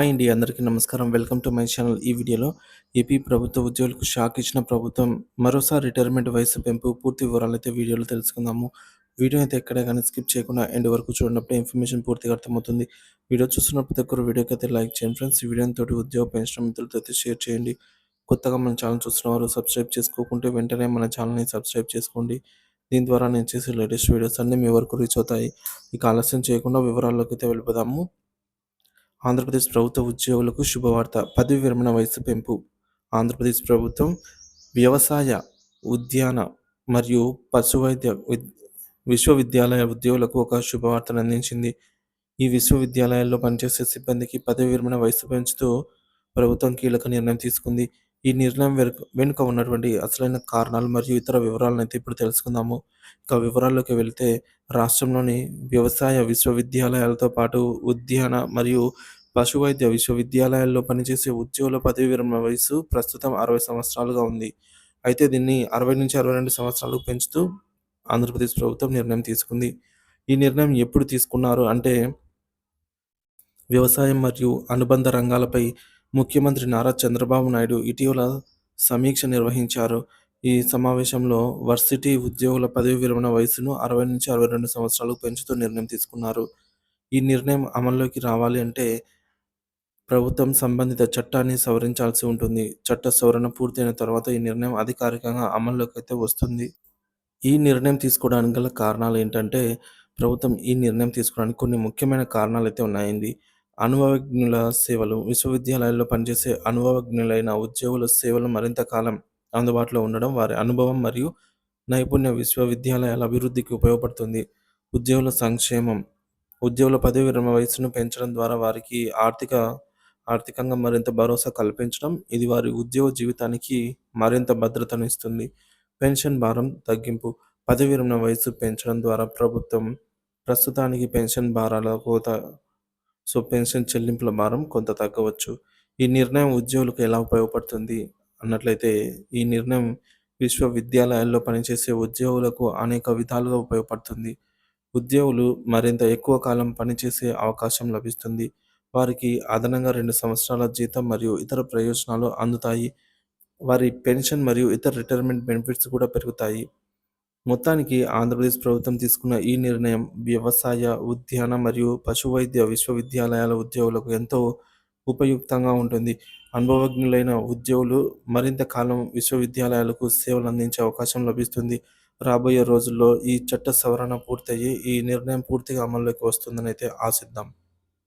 Hi అండి, అందరికీ నమస్కారం. Welcome to my channel. ఈ వీడియోలో ఏపీ ప్రభుత్వ ఉద్యోగులకు షాక్ ఇచ్చిన ప్రభుత్వం మరోసారి రిటైర్మెంట్ వయసు పెంపు పూర్తి వివరాలైతే వీడియోలో తెలుసుకుందాము. వీడియో అయితే ఎక్కడ కానీ స్కిప్ చేయకుండా ఎండ్ వరకు చూడనప్పుడే ఇన్ఫర్మేషన్ పూర్తిగా అర్థమవుతుంది. వీడియో చూస్తున్న ప్రతి ఒక్కరు వీడియోకి అయితే లైక్ చేయండి ఫ్రెండ్స్. ఈ వీడియోని తోటి ఉద్యోగ పెన్షన్ మిత్రులతో అయితే షేర్ చేయండి. కొత్తగా మన ఛానల్ చూస్తున్న వారు సబ్స్క్రైబ్ చేసుకోకుంటే వెంటనే మన ఛానల్ని సబ్స్క్రైబ్ చేసుకోండి. దీని ద్వారా నేను చేసే లేటెస్ట్ వీడియోస్ అన్నీ మీ వరకు రీచ్ అవుతాయి. ఇక ఆలస్యం చేయకుండా వివరాల్లోకి అయితే వెళ్ళిపోదాము. ఆంధ్రప్రదేశ్ ప్రభుత్వ ఉద్యోగులకు శుభవార్త. పదవి విరమణ వయసు పెంపు. ఆంధ్రప్రదేశ్ ప్రభుత్వం వ్యవసాయ, ఉద్యాన మరియు పశువైద్య విశ్వవిద్యాలయ ఉద్యోగులకు ఒక శుభవార్తను అందించింది. ఈ విశ్వవిద్యాలయాల్లో పనిచేసే సిబ్బందికి పదవి విరమణ వయసు పెంచుతూ ప్రభుత్వం కీలక నిర్ణయం తీసుకుంది. ఈ నిర్ణయం వెనుక ఉన్నటువంటి అసలైన కారణాలు మరియు ఇతర వివరాలను అయితే ఇప్పుడు తెలుసుకుందాము. ఇక వివరాల్లోకి వెళ్తే, రాష్ట్రంలోని వ్యవసాయ విశ్వవిద్యాలయాలతో పాటు ఉద్యాన మరియు పశువైద్య విశ్వవిద్యాలయాల్లో పనిచేసే ఉద్యోగుల పదవి విరమణ వయసు ప్రస్తుతం 60 సంవత్సరాలుగా ఉంది. అయితే దీన్ని 60 నుంచి 62 సంవత్సరాలకు పెంచుతూ ఆంధ్రప్రదేశ్ ప్రభుత్వం నిర్ణయం తీసుకుంది. ఈ నిర్ణయం ఎప్పుడు తీసుకున్నారు అంటే, వ్యవసాయం మరియు అనుబంధ రంగాలపై ముఖ్యమంత్రి నారా చంద్రబాబు నాయుడు ఇటీవల సమీక్ష నిర్వహించారు. ఈ సమావేశంలో వర్సిటీ ఉద్యోగుల పదవి విరమణ వయసును 60 నుంచి 62 సంవత్సరాలకు పెంచుతూ నిర్ణయం తీసుకున్నారు. ఈ నిర్ణయం అమల్లోకి రావాలి అంటే ప్రభుత్వం సంబంధిత చట్టాన్ని సవరించాల్సి ఉంటుంది. చట్ట సవరణ పూర్తయిన తర్వాత ఈ నిర్ణయం అధికారికంగా అమల్లోకి అయితే వస్తుంది. ఈ నిర్ణయం తీసుకోవడానికి గల కారణాలు ఏంటంటే, ప్రభుత్వం ఈ నిర్ణయం తీసుకోవడానికి కొన్ని ముఖ్యమైన కారణాలైతే ఉన్నాయండి. అనుభవజ్ఞుల సేవలు. విశ్వవిద్యాలయాల్లో పనిచేసే అనుభవజ్ఞులైన ఉద్యోగుల సేవలు మరింత కాలం అందుబాటులో ఉండడం, వారి అనుభవం మరియు నైపుణ్య విశ్వవిద్యాలయాల అభివృద్ధికి ఉపయోగపడుతుంది. ఉద్యోగుల సంక్షేమం. ఉద్యోగుల పదవి విరమణ వయస్సును పెంచడం ద్వారా వారికి ఆర్థికంగా మరింత భరోసా కల్పించడం, ఇది వారి ఉద్యోగ జీవితానికి మరింత భద్రతను ఇస్తుంది. పెన్షన్ భారం తగ్గింపు. పదవి విరమణ వయస్సు పెంచడం ద్వారా ప్రభుత్వం ప్రస్తుతానికి పెన్షన్ భారాల కోత పెన్షన్ చెల్లింపుల భారం కొంత తగ్గవచ్చు. ఈ నిర్ణయం ఉద్యోగులకు ఎలా ఉపయోగపడుతుంది అన్నట్లయితే, ఈ నిర్ణయం విశ్వవిద్యాలయాల్లో పనిచేసే ఉద్యోగులకు అనేక విధాలుగా ఉపయోగపడుతుంది. ఉద్యోగులు మరింత ఎక్కువ కాలం పనిచేసే అవకాశం లభిస్తుంది. వారికి అదనంగా 2 సంవత్సరాల జీతం మరియు ఇతర ప్రయోజనాలు అందుతాయి. వారి పెన్షన్ మరియు ఇతర రిటైర్మెంట్ బెనిఫిట్స్ కూడా పెరుగుతాయి. మొత్తానికి ఆంధ్రప్రదేశ్ ప్రభుత్వం తీసుకున్న ఈ నిర్ణయం వ్యవసాయ, ఉద్యాన మరియు పశువైద్య విశ్వవిద్యాలయాల ఉద్యోగులకు ఎంతో ఉపయుక్తంగా ఉంటుంది. అనుభవజ్ఞులైన ఉద్యోగులు మరింత కాలం విశ్వవిద్యాలయాలకు సేవలు అందించే అవకాశం లభిస్తుంది. రాబోయే రోజుల్లో ఈ చట్ట సవరణ పూర్తయ్యి ఈ నిర్ణయం పూర్తిగా అమల్లోకి వస్తుందని అయితే ఆశిద్దాం.